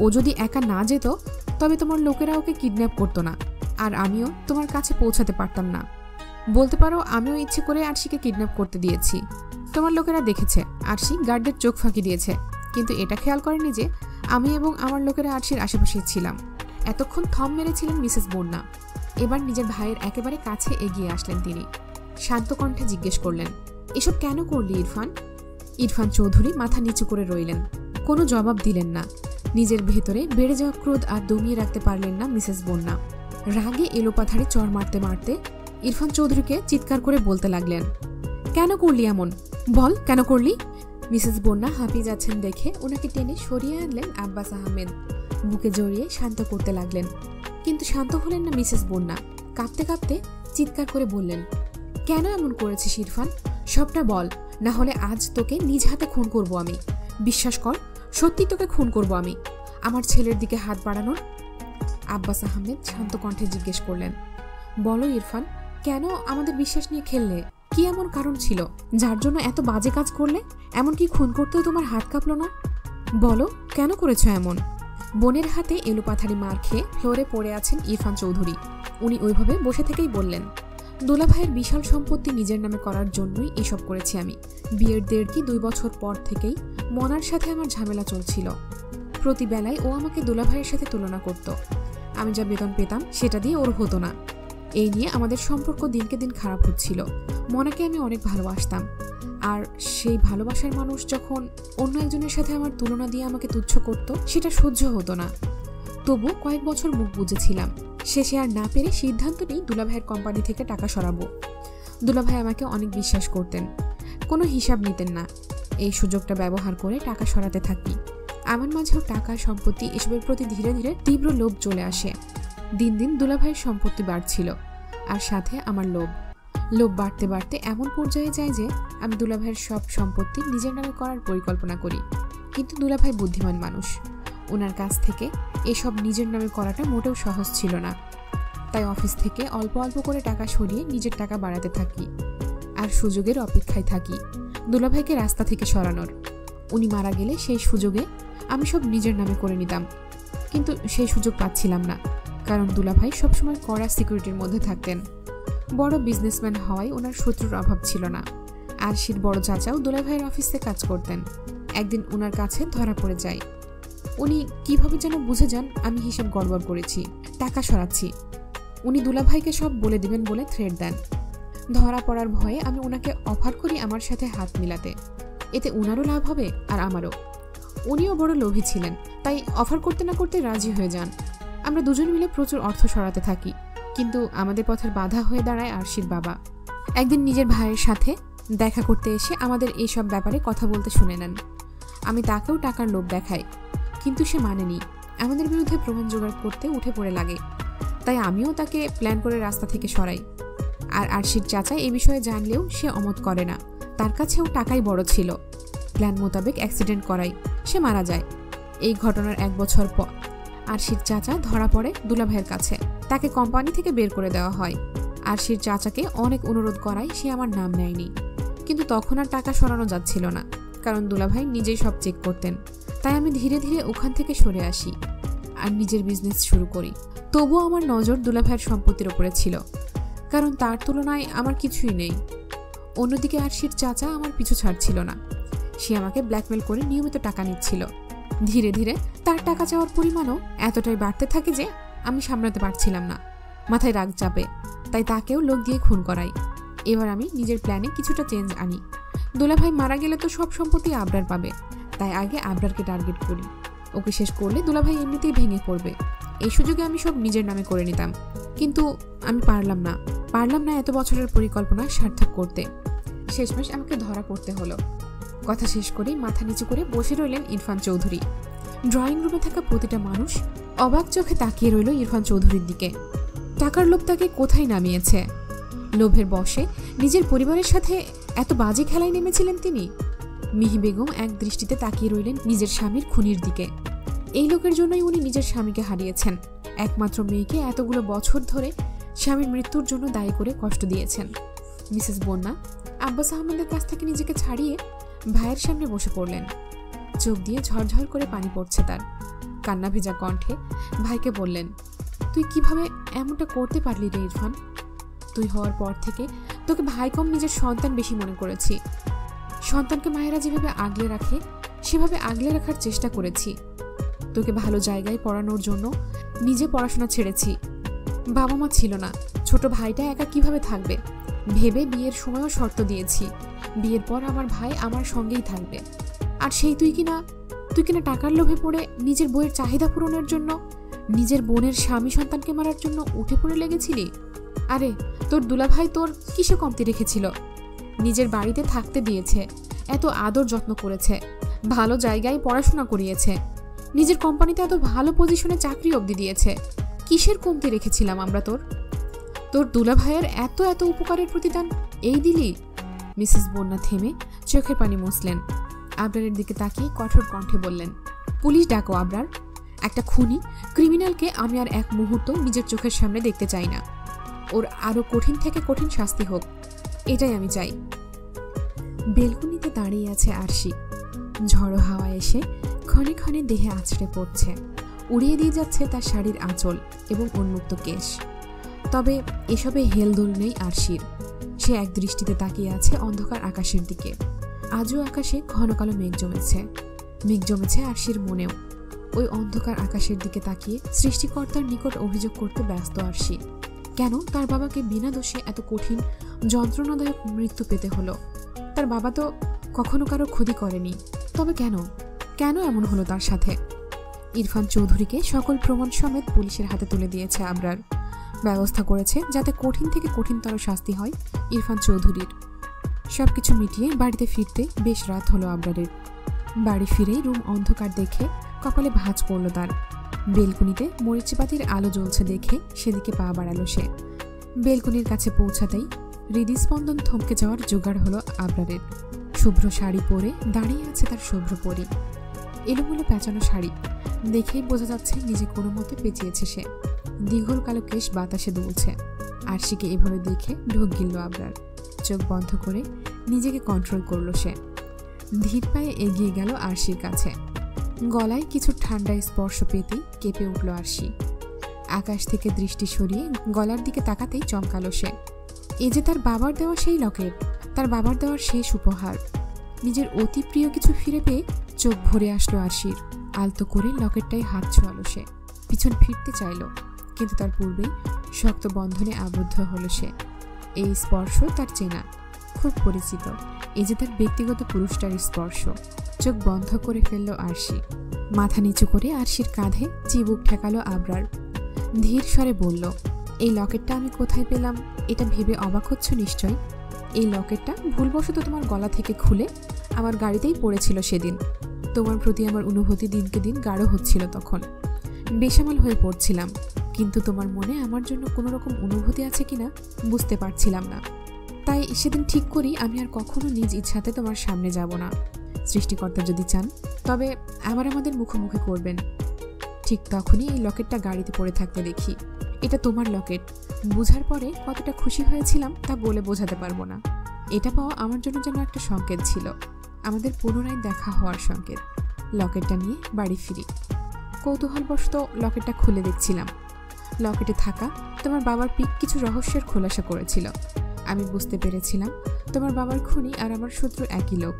ও যদি একা না যেত তবে তোমার লোকেরা ওকে কিডন্যাপ করতো না, আর আমিও তোমার কাছে পৌঁছাতে পারতাম না। বলতে পারো আমিও ইচ্ছে করে আরশিকে কিডন্যাপ করতে দিয়েছি। তোমার লোকেরা দেখেছে আরশি গার্ডের চোখ ফাঁকি দিয়েছে, কিন্তু এটা খেয়াল করেনি যে আমি এবং আমার লোকেরা আরশির আশেপাশে ছিলাম। এতক্ষণ থম মেরেছিলেন মিসেস বন্যা। এবার নিজের ভাইয়ের একেবারে কাছে এগিয়ে আসলেন তিনি। শান্ত কণ্ঠে জিজ্ঞেস করলেন, এসব কেন করলি ইরফান? ইরফান চৌধুরী মাথা নিচু করে রইলেন, কোনো জবাব দিলেন না। নিজের ভেতরে বেড়ে যাওয়া ক্রোধ আর দমিয়ে রাখতে পারলেন না মিসেস বন্যা। রাগে এলোপাথারি চড় মারতে মারতে ইরফান চৌধুরীকে চিৎকার করে বলতে লাগলেন, কেন করলি এমন? বল কেন করলি? মিসেস বন্যা হাঁপিয়ে যাচ্ছেন দেখে ওনাকে টেনে সরিয়ে আনলেন আব্বাস আহমেদ। বুকে জড়িয়ে শান্ত করতে লাগলেন, কিন্তু শান্ত হলেন না মিসেস বন্যা। কাঁপতে কাঁপতে চিৎকার করে বললেন, কেন এমন করেছিস ইরফান? সবটা বল, না হলে আজ তোকে নিজ হাতে খুন করব আমি। বিশ্বাস কর, সত্যি তোকে খুন করব আমি। আমার ছেলের দিকে হাত বাড়ানোর। আব্বাস আহমেদ শান্ত কণ্ঠে জিজ্ঞেস করলেন, বলো ইরফান, কেন আমাদের বিশ্বাস নিয়ে খেললে? কি এমন কারণ ছিল যার জন্য এত বাজে কাজ করলে? এমনকি খুন করতেও তোমার হাত কাঁপলো না? বলো কেন করেছো এমন? বোনের হাতে এলোপাথারি মার খেয়ে ফ্লোরে পড়ে আছেন ইরফান চৌধুরী। উনি ওইভাবে বসে থেকেই বললেন, দোলা ভাইয়ের বিশাল সম্পত্তি নিজের নামে করার জন্যই এসব করেছি আমি। বিয়ের 1.5 কি 2 বছর পর থেকেই মনার সাথে আমার ঝামেলা চলছিল। প্রতি বেলায় ও আমাকে দোলা ভাইয়ের সাথে তুলনা করত। আমি যা বেতন পেতাম সেটা দিয়ে ওর হতো না। এই নিয়ে আমাদের সম্পর্ক দিনকে দিন খারাপ হচ্ছিল। মনাকে আমি অনেক ভালোবাসতাম, আর সেই ভালোবাসার মানুষ যখন অন্য একজনের সাথে আমার তুলনা দিয়ে আমাকে তুচ্ছ করত, সেটা সহ্য হতো না। তবু কয়েক বছর মুখ বুঝেছিলাম। শেষে আর না পেরে সিদ্ধান্ত নিই দুলাভাইয়ের কোম্পানি থেকে টাকা সরাবো। দুলাভাই আমাকে অনেক বিশ্বাস করতেন, কোনো হিসাব নিতেন না। এই সুযোগটা ব্যবহার করে টাকা সরাতে থাকি। আমার মাঝেও টাকা, সম্পত্তি এসবের প্রতি ধীরে ধীরে তীব্র লোভ চলে আসে। দিন দিন দুলাভাইয়ের সম্পত্তি বাড়ছিল, আর সাথে আমার লোভ বাড়তে বাড়তে এমন পর্যায়ে যায় যে আমি দুলাভাইয়ের সব সম্পত্তি নিজের নামে করার পরিকল্পনা করি। কিন্তু দুলাভাই বুদ্ধিমান মানুষ, ওনার কাছ থেকে এসব নিজের নামে করাটা মোটেও সহজ ছিল না। তাই অফিস থেকে অল্প অল্প করে টাকা সরিয়ে নিজের টাকা বাড়াতে থাকি, আর সুযোগের অপেক্ষায় থাকি দুলাভাইকে রাস্তা থেকে সরানোর। উনি মারা গেলে সেই সুযোগে আমি সব নিজের নামে করে নিতাম, কিন্তু সেই সুযোগ পাচ্ছিলাম না, কারণ দুলাভাই সবসময় কড়া সিকিউরিটির মধ্যে থাকতেন। বড় বিজনেসম্যান হওয়ায় ওনার শত্রুর অভাব ছিল না। আরশির বড় চাচাও দুলাভাইয়ের অফিসে কাজ করতেন। একদিন ওনার কাছে ধরা পড়ে যায়। উনি কিভাবে যেন বুঝে যান আমি হিসাব গড়বড় করেছি, টাকা সরাচ্ছি। উনি দুলাভাইকে সব বলে দিবেন বলে থ্রেট দেন। ধরা পড়ার ভয়ে আমি ওনাকে অফার করি আমার সাথে হাত মিলাতে, এতে ওনারও লাভ হবে আর আমারও। উনিও বড় লোভী ছিলেন, তাই অফার করতে না করতে রাজি হয়ে যান। আমরা দুজন মিলে প্রচুর অর্থ সরাতে থাকি, কিন্তু আমাদের পথের বাধা হয়ে দাঁড়ায় আরশির বাবা। একদিন নিজের ভাইয়ের সাথে দেখা করতে এসে আমাদের এইসব ব্যাপারে কথা বলতে শুনে নেন। আমি তাকেও টাকার লোভ দেখাই, কিন্তু সে মানেনি। আমাদের বিরুদ্ধে প্রমাণ জোগাড় করতে উঠে পড়ে লাগে। তাই আমিও তাকে প্ল্যান করে রাস্তা থেকে সরাই। আর আরশির চাচা এ বিষয়ে জানলেও সে অমত করে না। তার কাছেও টাকাই বড় ছিল। প্ল্যান মোতাবেক অ্যাক্সিডেন্ট করাই সে মারা যায়। এই ঘটনার 1 বছর পর আরশির চাচা ধরা পড়ে দুলাভাইয়ের কাছে। তাকে কোম্পানি থেকে বের করে দেওয়া হয়। আরশির চাচাকে অনেক অনুরোধ করায় সে আমার নাম নেয়নি, কিন্তু তখন আর টাকা সরানো যাচ্ছিল না, কারণ দুলাভাই নিজেই সব চেক করতেন। তাই আমি ধীরে ধীরে ওখান থেকে সরে আসি আর নিজের বিজনেস শুরু করি। তবুও আমার নজর দুলাভাইয়ের সম্পত্তির ওপরে ছিল, কারণ তার তুলনায় আমার কিছুই নেই। অন্যদিকে আরশির চাচা আমার পিছু ছাড়ছিল না, সে আমাকে ব্ল্যাকমেল করে নিয়মিত টাকা নিচ্ছিল। ধীরে ধীরে তার টাকা চাওয়ার পরিমাণও এতটাই বাড়তে থাকে যে আমি সামলাতে পারছিলাম না, মাথায় রাগ চাপে, তাই তাকেও লোক দিয়ে খুন করাই। এবার আমি নিজের প্ল্যানে কিছুটা চেঞ্জ আনি। দুলাভাই মারা গেলে তো সব সম্পত্তি আবরার পাবে, তাই আগে আবরারকে টার্গেট করি। ওকে শেষ করলে দুলাভাই এমনিতেই ভেঙে পড়বে। এই সুযোগে আমি সব নিজের নামে করে নিতাম, কিন্তু আমি পারলাম না এত বছরের পরিকল্পনা সার্থক করতে। শেষমেশ আমাকে ধরা পড়তে হলো। কথা শেষ করেই মাথা নিচু করে বসে রইলেন ইরফান চৌধুরী। ড্রয়িং রুমে থাকা প্রতিটা মানুষ অবাক চোখে তাকিয়ে রইল ইরফান চৌধুরীর দিকে। টাকার লোভ তাকে কোথায় নামিয়েছে? লোভের বশে নিজের পরিবারের সাথে এত বাজে খেলায় নেমেছিলেন তিনি। মিহি বেগম এক দৃষ্টিতে তাকিয়ে রইলেন নিজের স্বামীর খুনির দিকে। এই লোকের জন্যই উনি নিজের স্বামীকে হারিয়েছেন। একমাত্র মেয়েকে এতগুলো বছর ধরে স্বামীর মৃত্যুর জন্য দায়ী করে কষ্ট দিয়েছেন। মিসেস বন্যা আব্বাস আহমেদের কাছ থেকে নিজেকে ছাড়িয়ে ভাইয়ের সামনে বসে পড়লেন। চোখ দিয়ে ঝরঝর করে পানি পড়ছে তার। কান্না ভেজা কণ্ঠে ভাইকে বললেন, তুই কিভাবে এমনটা করতে পারলি রে ইরফান? তুই হওয়ার পর থেকে তোকে ভাই কম নিজের সন্তান বেশি মনে করেছি। সন্তানকে মায়েরা যেভাবে আগলে রাখে সেভাবে আগলে রাখার চেষ্টা করেছি। তোকে ভালো জায়গায় পড়ানোর জন্য নিজে পড়াশোনা ছেড়েছি। বাবা মা ছিল না, ছোট ভাইটা একা কিভাবে থাকবে ভেবে বিয়ের সময়ও শর্ত দিয়েছি, বিয়ের পর আমার ভাই আমার সঙ্গেই থাকবে। আর সেই তুই কিনা টাকার লোভে পড়ে নিজের বইয়ের চাহিদা পূরণের জন্য নিজের বোনের স্বামী সন্তানকে মারার জন্য উঠে পড়ে লেগেছিলি। আরে তোর দুলাভাই তোর কিসে কমতি রেখেছিল? নিজের বাড়িতে থাকতে দিয়েছে, এত আদর যত্ন করেছে, ভালো জায়গায় পড়াশোনা করিয়েছে, নিজের কোম্পানিতে এত ভালো পজিশনে চাকরি অবধি দিয়েছে। কিসের কমতি রেখেছিলাম আমরা তোর দুলাভাইয়ের এত এত উপকারের প্রতিদান এই দিলি? মিসেস বন্যা থেমে চোখের পানি মুছলেন। আবরারের দিকে তাকিয়ে কঠোর কণ্ঠে বললেন, পুলিশ ডাকো আবরার। একটা খুনি ক্রিমিনালকে আমি আর এক মুহূর্ত নিজের চোখের সামনে দেখতে চাই না। ওর আরো কঠিন থেকে কঠিন শাস্তি হোক, এটাই আমি চাই। বেলকুনিতে দাঁড়িয়ে আছে আরশি। ঝড়ো হাওয়া এসে ক্ষণে ক্ষণে দেহে আছড়ে পড়ছে, উড়িয়ে দিয়ে যাচ্ছে তার শাড়ির আঁচল এবং উন্মুক্ত কেশ। তবে এসবে হেলদোল নেই আরশির। সে এক দৃষ্টিতে তাকিয়ে আছে অন্ধকার আকাশের দিকে। আজও আকাশে ঘন কালো মেঘ জমেছে আরশির মনেও। ওই অন্ধকার আকাশের দিকে তাকিয়ে সৃষ্টিকর্তার নিকট অভিযোগ করতে ব্যস্ত আরশি। কেন তার বাবাকে বিনা দোষে এত কঠিন যন্ত্রণাদায়ক মৃত্যু পেতে হলো? তার বাবা তো কখনো কারো ক্ষতি করেনি, তবে কেন এমন হলো তার সাথে? ইরফান চৌধুরীকে সকল প্রমাণ সমেত পুলিশের হাতে তুলে দিয়েছে আবরার। ব্যবস্থা করেছে যাতে কঠিন থেকে কঠিনতর শাস্তি হয় ইরফান চৌধুরীর। সবকিছু মিটিয়ে বাড়িতে ফিরতে বেশ রাত হলো আবরারের। বাড়ি ফিরেই রুম অন্ধকার দেখে কপালে ভাঁজ পড়ল তার। বেলকুনিতে মরিচবাতির আলো জ্বলছে দেখে সেদিকে পা বাড়ালো সে। বেলকুনির কাছে পৌঁছাতেই হৃদস্পন্দন থমকে যাওয়ার জোগাড় হলো আবরারের। শুভ্র শাড়ি পরে দাঁড়িয়ে আছে তার শুভ্র পরী। এলোমেলো পেঁচানো শাড়ি দেখেই বোঝা যাচ্ছে নিজে কোনো মতে পেঁচিয়েছে সে। দীঘল কালো কেশ বাতাসে দুলছে। আরশিকে এভাবে দেখে ঢোক গিলল আবরার। চোখ বন্ধ করে নিজেকে কন্ট্রোল করলো সে। ধীর পায়ে এগিয়ে গেল আরশির কাছে। গলায় কিছু ঠান্ডা স্পর্শ পেতেই কেঁপে উঠল আরশি। আকাশ থেকে দৃষ্টি সরিয়ে গলার দিকে তাকাতেই চমকালো সে। এ যে তার বাবার দেওয়া সেই লকেট, তার বাবার দেওয়ার শেষ উপহার। নিজের অতি প্রিয় কিছু ফিরে পেয়ে চোখ ভরে আসলো আরশির। আলতো করে লকেটটাই হাত ছোঁয়ালো সে। পিছন ফিরতে চাইল, কিন্তু তার পূর্বেই শক্ত বন্ধনে আবদ্ধ হলো সে। এই স্পর্শ তার চেনা, খুব পরিচিত। এ যে তার ব্যক্তিগত পুরুষটার স্পর্শ। চোখ বন্ধ করে ফেলল আরশি। মাথা নিচু করে আরশির কাঁধে চিবুক ঠেকালো আবরার। ধীর স্বরে বলল, এই লকেটটা আমি কোথায় পেলাম এটা ভেবে অবাক হচ্ছ নিশ্চয়। এই লকেটটা ভুলবশত তোমার গলা থেকে খুলে আমার গাড়িতেই পড়েছিল সেদিন। তোমার প্রতি আমার অনুভূতি দিনকে দিন গাঢ় হচ্ছিল, তখন বেসামাল হয়ে পড়ছিলাম, কিন্তু তোমার মনে আমার জন্য কোনো রকম অনুভূতি আছে কিনা বুঝতে পারছিলাম না। তাই সেদিন ঠিক করি আমি আর কখনো নিজ ইচ্ছাতে তোমার সামনে যাব না। সৃষ্টিকর্তা যদি চান তবে আবার আমাদের মুখোমুখি করবেন। ঠিক তখনই এই লকেটটা গাড়িতে পড়ে থাকতে দেখি। এটা তোমার লকেট। বুঝার পরে কতটা খুশি হয়েছিলাম তা বলে বোঝাতে পারবো না। এটা পাওয়া আমার জন্য যেন একটা সংকেত ছিল, আমাদের পুনরায় দেখা হওয়ার সংকেত। লকেটটা নিয়ে বাড়ি ফিরি। কৌতূহলবশত লকেটটা খুলে দেখছিলাম। লকেটে থাকা তোমার বাবার পিক কিছু রহস্যের খোলাসা করেছিল। আমি বুঝতে পেরেছিলাম তোমার বাবার খুনি আর আমার শত্রু একই লোক।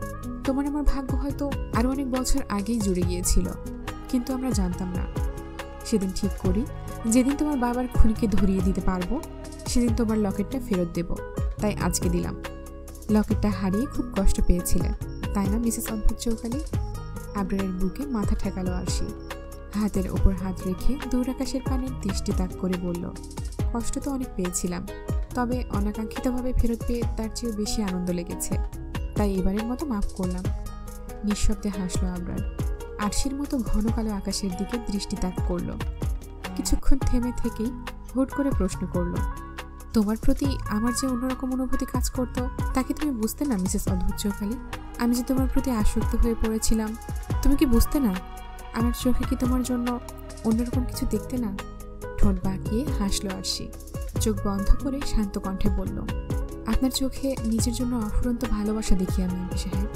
তোমার আমার ভাগ্য হয়তো আরও অনেক বছর আগেই জুড়ে গিয়েছিল, কিন্তু আমরা জানতাম না। সেদিন ঠিক করি যেদিন তোমার বাবার খুনিকে ধরিয়ে দিতে পারবো সেদিন তোমার লকেটটা ফেরত দেব। তাই আজকে দিলাম। লকেটটা হারিয়ে খুব কষ্ট পেয়েছিলে, তাই না মিসেস অদ্ভুত চৌকালি? আবরারের বুকে মাথা ঠেকালো আরশি। হাতের ওপর হাত রেখে দূর আকাশের পানে দৃষ্টি তাক করে বলল, কষ্ট তো অনেক পেয়েছিলাম, তবে অনাকাঙ্ক্ষিতভাবে ফেরত পেয়ে তার চেয়েও বেশি আনন্দ লেগেছে। তাই এবারের মতো মাফ করলাম। নিঃশব্দে হাসলো আবরার। আরশির মতো ঘন কালো আকাশের দিকে দৃষ্টি তাক করল। কিছুক্ষণ থেমে থেকেই হুট করে প্রশ্ন করল, তোমার প্রতি আমার যে অন্যরকম অনুভূতি কাজ করতো তা কি তুমি বুঝতে না মিসেস অদ্ভুত চৌকালি? আমি যে তোমার প্রতি আসক্ত হয়ে পড়েছিলাম, তুমি কি বুঝতে না? আমার চোখে কি তোমার জন্য অন্যরকম কিছু দেখতে না? ঠোঁট বাঁকিয়ে হাসলো আরশি। চোখ বন্ধ করে শান্ত কণ্ঠে বলল, আপনার চোখে নিজের জন্য অফুরন্ত ভালোবাসা দেখি আমি এমপি সাহেব।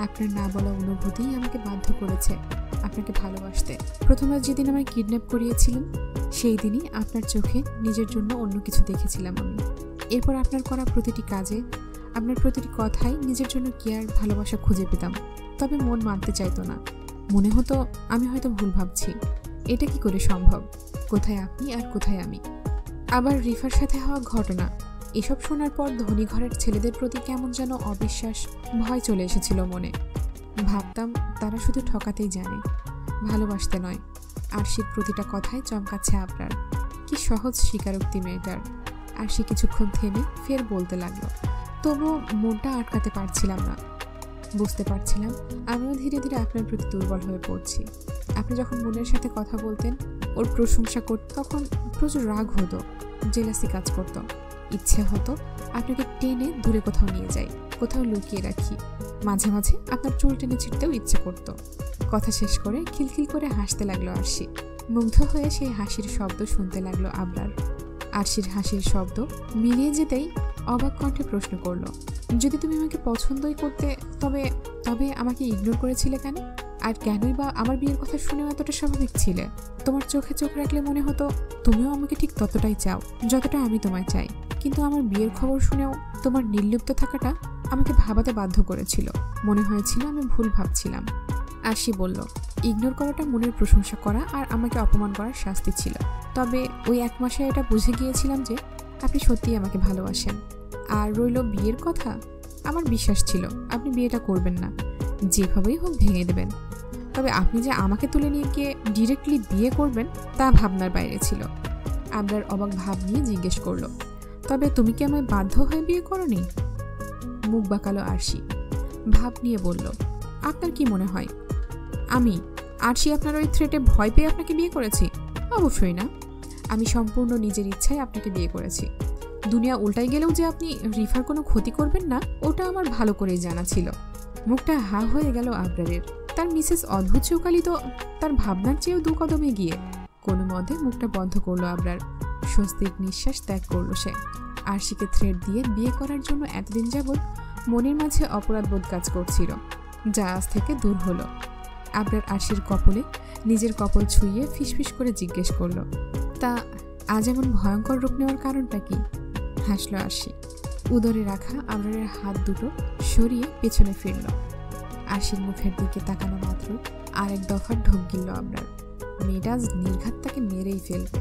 আপনার না বলা অনুভূতিই আমাকে বাধ্য করেছে আপনাকে ভালোবাসতে। প্রথমবার যেদিন আমায় কিডন্যাপ করিয়েছিলেন সেই দিনই আপনার চোখে নিজের জন্য অন্য কিছু দেখেছিলাম আমি। এরপর আপনার করা প্রতিটি কাজে, আপনার প্রতিটি কথাই নিজের জন্য কেয়ার, ভালোবাসা খুঁজে পেতাম। তবে মন মানতে চাইতো না। মনে হতো আমি হয়তো ভুল ভাবছি। এটা কি করে সম্ভব? কোথায় আপনি আর কোথায় আমি? আবার রিফার সাথে হওয়া ঘটনা, এসব শোনার পর ধনী ঘরের ছেলেদের প্রতি কেমন যেন অবিশ্বাস, ভয় চলে এসেছিল মনে। ভাবতাম তারা শুধু ঠকাতেই জানে, ভালোবাসতে নয়। আরশির প্রতিটা কথায় চমকাচ্ছে আবরার। কি সহজ স্বীকারোক্তি মেয়েটার। আরশি কিছুক্ষণ থেমে ফের বলতে লাগলো, তবুও মনটা আটকাতে পারছিলাম না। বুঝতে পারছিলাম আমিও ধীরে ধীরে আপনার প্রতি দুর্বল হয়ে পড়ছি। আপনি যখন মনের সাথে কথা বলতেন, ওর প্রশংসা করত, তখন প্রচুর রাগ হতো, জেলাসি কাজ করত। ইচ্ছে হতো আপনাকে টেনে দূরে কোথাও নিয়ে যাই, কোথাও লুকিয়ে রাখি। মাঝে মাঝে আপনার চুল টেনে ছিঁড়তেও ইচ্ছে করত। কথা শেষ করে খিলখিল করে হাসতে লাগলো আরশি। মুগ্ধ হয়ে সেই হাসির শব্দ শুনতে লাগলো আবরার। আরশির হাসির শব্দ মিলিয়ে যেতেই অবাক কণ্ঠে প্রশ্ন করলো, যদি তুমি আমাকে পছন্দই করতে তবে তবে আমাকে ইগনোর করেছিলে কেন? আর কেনই বা আমার বিয়ের কথা শুনেও এতটা স্বাভাবিক ছিলে? তোমার চোখে চোখ রাখলে মনে হতো তুমিও আমাকে ঠিক ততটাই চাও যতটা আমি তোমায় চাই। কিন্তু আমার বিয়ের খবর শুনেও তোমার নির্লিপ্ত থাকাটা আমাকে ভাবাতে বাধ্য করেছিল। মনে হয়েছিল আমি ভুল ভাবছিলাম। আরশি বলল, ইগনোর করাটা মনের প্রশংসা করা আর আমাকে অপমান করার শাস্তি ছিল। তবে ওই এক মাসে এটা বুঝে গিয়েছিলাম যে আপনি সত্যিই আমাকে ভালোবাসেন। আর রইল বিয়ের কথা, আমার বিশ্বাস ছিল আপনি বিয়েটা করবেন না, যেভাবেই হোক ভেঙে দেবেন। তবে আপনি যে আমাকে তুলে নিয়ে গিয়ে ডিরেক্টলি বিয়ে করবেন তা ভাবনার বাইরে ছিল। আবরার অবাক ভাব নিয়ে জিজ্ঞেস করলো, তবে তুমি কি আমায় বাধ্য হয়ে বিয়ে করনি? মুখ বাঁকালো আরশি। ভাব নিয়ে বলল, আপনার কি মনে হয় আমি আরশি আপনার ওই থ্রেটে ভয় পেয়ে আপনাকে বিয়ে করেছি? অবশ্যই না। আমি সম্পূর্ণ নিজের ইচ্ছায় আপনাকে বিয়ে করেছি। দুনিয়া উল্টাই গেলেও যে আপনি রিফার কোনো ক্ষতি করবেন না ওটা আমার ভালো করেই জানা ছিল। মুখটা হা হয়ে গেল আবরারের। তার মিসেস অদ্ভুত চৌকালি তো তার ভাবনার চেয়েও 2 কদম এগিয়ে। কোনো মতে মুখটা বন্ধ করলো আবরার। স্বস্তির নিঃশ্বাস ত্যাগ করলো সে। আরশিকে থ্রেট দিয়ে বিয়ে করার জন্য এতদিন যাবৎ মনের মাঝে অপরাধবোধ কাজ করছিল, যা আজ থেকে দূর হলো। আবরার আরশির কপলে নিজের কপল ছুঁয়ে ফিসফিস করে জিজ্ঞেস করলো, তা আজ এমন ভয়ঙ্কর রূপ নেওয়ার কারণটা কি? হাসলো আরশি। উদরে রাখা আবরারের হাত দুটো সরিয়ে পেছনে ফিরল। আরশির মুখের দিকে তাকানো মাত্র আরেক দফা ঢোক গিলল আবরার। মেয়েটা নির্ঘাত তাকে মেরেই ফেলবে।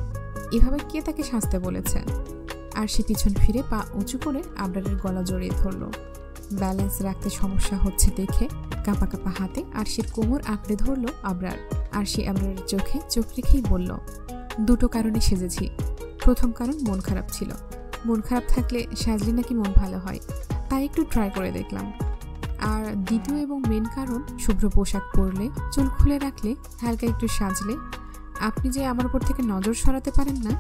এভাবে কে তাকে শাস্তে বলেছে? আরশি পিছন ফিরে পা উঁচু করে আবরারের গলা জড়িয়ে ধরল। ব্যালেন্স রাখতে সমস্যা হচ্ছে দেখে কাঁপা কাঁপা হাতে আরশির কোমর আঁকড়ে ধরল আবরার। আরশি আবরারের চোখে চোখ রেখেই বলল, 2টো কারণে সেজেছি। প্রথম কারণ মন খারাপ ছিল। মন খারাপ থাকলে সাজলে নাকি মন ভালো হয়, তাই একটু ট্রাই করে দেখলাম। আর দ্বিতীয় এবং মেন কারণ, শুভ্র পোশাক পরলে, চুল খুলে রাখলে, হালকা একটু সাজলে আপনি যে আমার উপর থেকে নজর সরাতে পারেন না,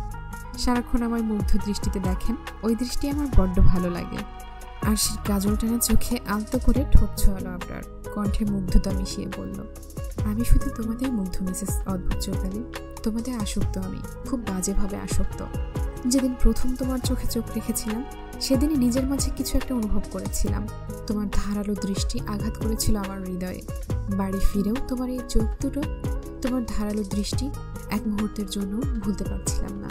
সারাক্ষণ আমার মুগ্ধ দৃষ্টিতে দেখেন, ওই দৃষ্টি আমার বড্ড ভালো লাগে। আরশির কাজল টানা চোখে আলতো করে ঠোঁট ছোঁয়ালো আবরার, কণ্ঠে মুগ্ধতা মিশিয়ে বলল, আমি শুধু তোমাদের মুগ্ধ মিসেস অদ্ভুত চৌকালি। তোমাদের আসক্ত আমি, খুব বাজেভাবে আসক্ত। যেদিন প্রথম তোমার চোখে চোখ রেখেছিলাম সেদিনই নিজের মাঝে কিছু একটা অনুভব করেছিলাম। তোমার ধারালো দৃষ্টি আঘাত করেছিল আমার হৃদয়ে। বাড়ি ফিরেও তোমার এই চোখ দুটো, তোমার ধারালো দৃষ্টি এক মুহূর্তের জন্য ভুলতে পারছিলাম না।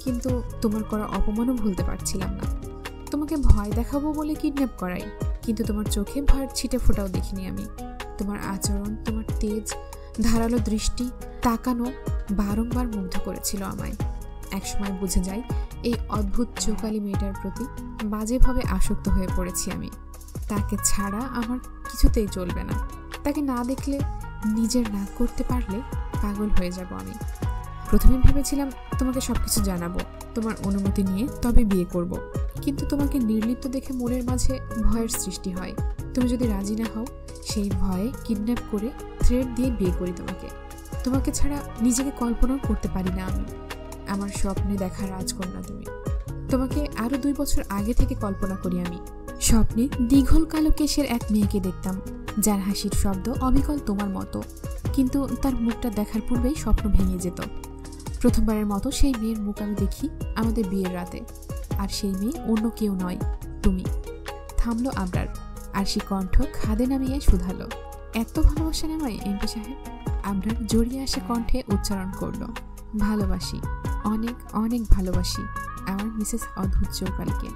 কিন্তু তোমার করা অপমানও ভুলতে পারছিলাম না। তোমাকে ভয় দেখাবো বলে কিডন্যাপ করাই, কিন্তু তোমার চোখে ভয়ের ছিটে ফোটাও দেখিনি আমি। তোমার আচরণ, তোমার তেজ, ধারালো দৃষ্টি, তাকানো বারংবার মুগ্ধ করেছিল আমায়। একসময় বুঝে যাই এই অদ্ভুত চৌকালি মেয়েটার প্রতি বাজেভাবে আসক্ত হয়ে পড়েছি আমি। তাকে ছাড়া আমার কিছুতেই চলবে না। তাকে না দেখলে, নিজের না করতে পারলে পাগল হয়ে যাব আমি। প্রথমে ভেবেছিলাম তোমাকে সবকিছু জানাবো, তোমার অনুমতি নিয়ে তবে বিয়ে করব। কিন্তু তোমাকে নির্লিপ্ত দেখে মনের মাঝে ভয়ের সৃষ্টি হয়। তুমি যদি রাজি না হও, সেই ভয়ে কিডন্যাপ করে থ্রেট দিয়ে বিয়ে করি তোমাকে। তোমাকে ছাড়া নিজেকে কল্পনাও করতে পারি না আমি। আমার স্বপ্নে দেখা রাজকন্যা তুমি। তোমাকে আরো 2 বছর আগে থেকে কল্পনা করি আমি। স্বপ্নে দীঘল কালো কেশের এক মেয়েকে দেখতাম, যার হাসির শব্দ অবিকল তোমার মতো, কিন্তু তার মুখটা দেখার পূর্বেই স্বপ্ন ভেঙে যেত। প্রথমবারের মতো সেই মেয়ের মুখ আমি দেখি আমাদের বিয়ের রাতে, আর সেই মেয়ে অন্য কেউ নয়, তুমি। থামলো আবরার, আর সে কণ্ঠ খাদে নামিয়ে শুধালো, এত ভালোবাসেন আমায় এমপি সাহেব? আবরার জড়িয়ে আসে কণ্ঠে উচ্চারণ করলো, ভালোবাসি, অনেক অনেক ভালোবাসি আমার মিসেস অদ্ভুত চৌকালিকে।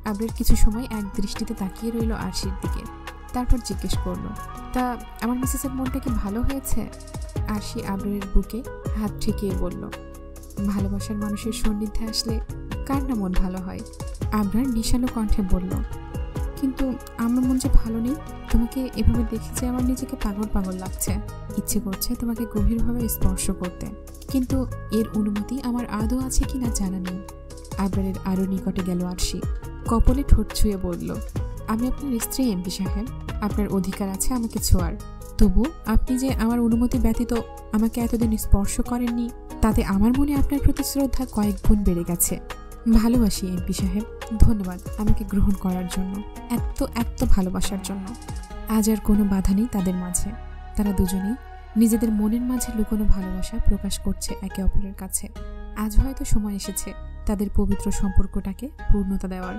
আবরার কিছু সময় এক দৃষ্টিতে তাকিয়ে রইল আরশির দিকে, তারপর জিজ্ঞেস করলো, তা আমার মিসেসের মনটা কি ভালো হয়েছে? আরশি আবরারের বুকে হাত ঠেকিয়ে বলল, ভালোবাসার মানুষের সান্নিধ্যে আসলে কার না মন ভালো হয়? আবরার নিশানো কণ্ঠে বলল, কিন্তু আমার মন যে ভালো নেই। তোমাকে এভাবে দেখেছে আমার নিজেকে পাগল পাগল লাগছে। ইচ্ছে করছে তোমাকে গভীরভাবে স্পর্শ করতে, কিন্তু এর অনুমতি আমার আদৌ আছে কিনা জানা নেই। আবরারের আরও নিকটে গেল আরশি, কপলে ঠোঁট ছুঁয়ে বলল, আমি আপনার স্ত্রী এমপি সাহেব, আপনার অধিকার আছে আমাকে ছোঁয়ার। তবু আপনি যে আমার অনুমতি ব্যতীত আমাকে এতদিন স্পর্শ করেননি, তাতে আমার মনে আপনার প্রতি শ্রদ্ধা কয়েক গুণ বেড়ে গেছে। ভালোবাসি এমপি সাহেব, ধন্যবাদ আমাকে গ্রহণ করার জন্য, এত এত ভালোবাসার জন্য। আজ আর কোনো বাধা নেই তাদের মাঝে। তারা দুজনেই নিজেদের মনের মাঝে লুকোনো ভালোবাসা প্রকাশ করছে একে অপরের কাছে। আজ হয়তো সময় এসেছে তাদের পবিত্র সম্পর্কটাকে পূর্ণতা দেওয়ার।